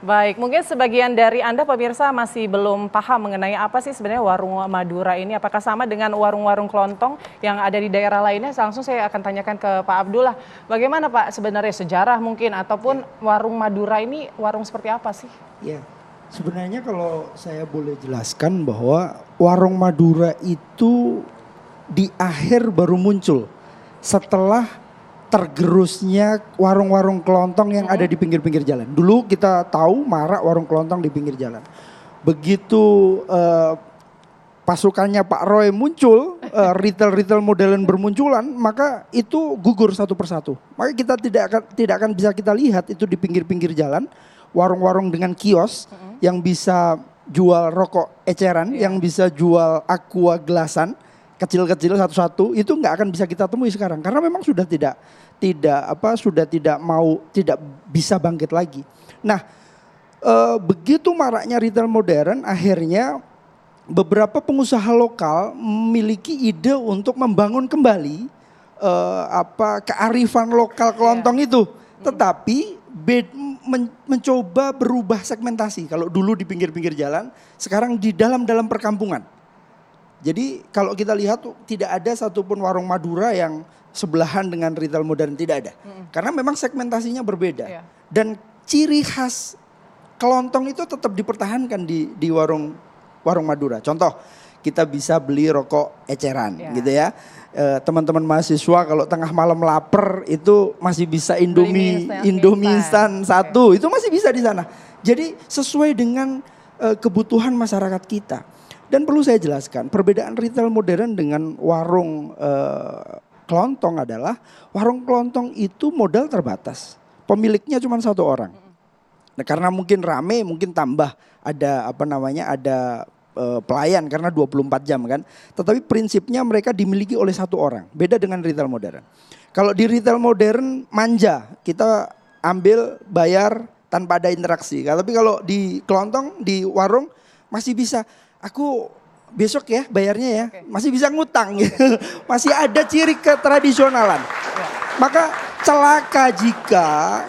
Baik, mungkin sebagian dari Anda pemirsa masih belum paham mengenai apa sih sebenarnya warung Madura ini. Apakah sama dengan warung-warung kelontong yang ada di daerah lainnya? Langsung saya akan tanyakan ke Pak Abdullah. Bagaimana Pak sebenarnya sejarah mungkin ataupun warung Madura ini warung seperti apa sih? Ya, sebenarnya kalau saya boleh jelaskan bahwa warung Madura itu di akhir baru muncul setelah tergerusnya warung-warung kelontong yang ada di pinggir-pinggir jalan. Dulu kita tahu marak warung kelontong di pinggir jalan. Begitu pasukannya Pak Roy muncul, retail-retail modern bermunculan, maka itu gugur satu persatu. Maka kita tidak akan bisa kita lihat itu di pinggir-pinggir jalan, warung-warung dengan kios yang bisa jual rokok eceran, yang bisa jual aqua gelasan kecil-kecil satu-satu, itu nggak akan bisa kita temui sekarang karena memang sudah tidak bisa bangkit lagi. Nah, begitu maraknya retail modern, akhirnya beberapa pengusaha lokal memiliki ide untuk membangun kembali kearifan lokal kelontong itu, tetapi mencoba berubah segmentasi. Kalau dulu di pinggir-pinggir jalan, sekarang di dalam perkampungan. Jadi kalau kita lihat tidak ada satupun warung Madura yang sebelahan dengan retail modern, tidak ada. Karena memang segmentasinya berbeda. Dan ciri khas kelontong itu tetap dipertahankan di warung Madura. Contoh, kita bisa beli rokok eceran gitu ya. Teman-teman mahasiswa kalau tengah malam lapar itu masih bisa Indomie instan satu, itu masih bisa di sana. Jadi sesuai dengan kebutuhan masyarakat kita. Dan perlu saya jelaskan, perbedaan retail modern dengan warung kelontong adalah warung kelontong itu modal terbatas. Pemiliknya cuma satu orang. Nah, karena mungkin rame, mungkin tambah ada pelayan karena 24 jam kan. Tetapi prinsipnya mereka dimiliki oleh satu orang. Beda dengan retail modern. Kalau di retail modern manja, kita ambil bayar tanpa ada interaksi. Tapi kalau di kelontong, di warung masih bisa. Aku besok ya bayarnya ya, masih bisa ngutang gitu. Masih ada ciri ketradisionalan. Maka celaka jika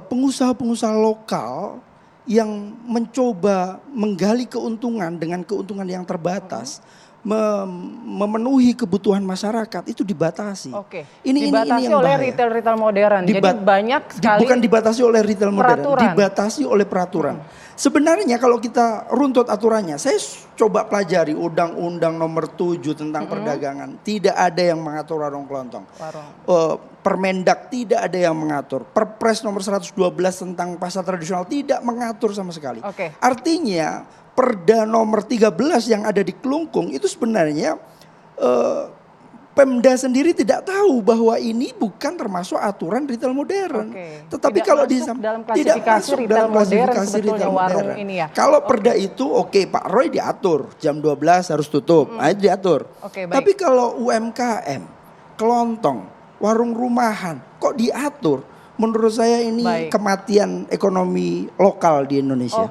pengusaha-pengusaha lokal yang mencoba menggali keuntungan dengan keuntungan yang terbatas, memenuhi kebutuhan masyarakat itu dibatasi. Ini yang oleh retail modern. Jadi banyak sekali. Bukan dibatasi oleh retail modern, dibatasi oleh peraturan. Sebenarnya kalau kita runtut aturannya, saya coba pelajari Undang-Undang Nomor 7 tentang perdagangan. Tidak ada yang mengatur warung kelontong. Permendak tidak ada yang mengatur. Perpres Nomor 112 tentang pasar tradisional tidak mengatur sama sekali. Artinya Perda Nomor 13 yang ada di Kelungkung itu sebenarnya Pemda sendiri tidak tahu bahwa ini bukan termasuk aturan retail modern. Tetapi kalau tidak masuk dalam klasifikasi retail modern. Kalau perda itu Pak Roy diatur jam 12 harus tutup, itu diatur. Tapi kalau UMKM, kelontong, warung rumahan kok diatur? Menurut saya ini kematian ekonomi lokal di Indonesia.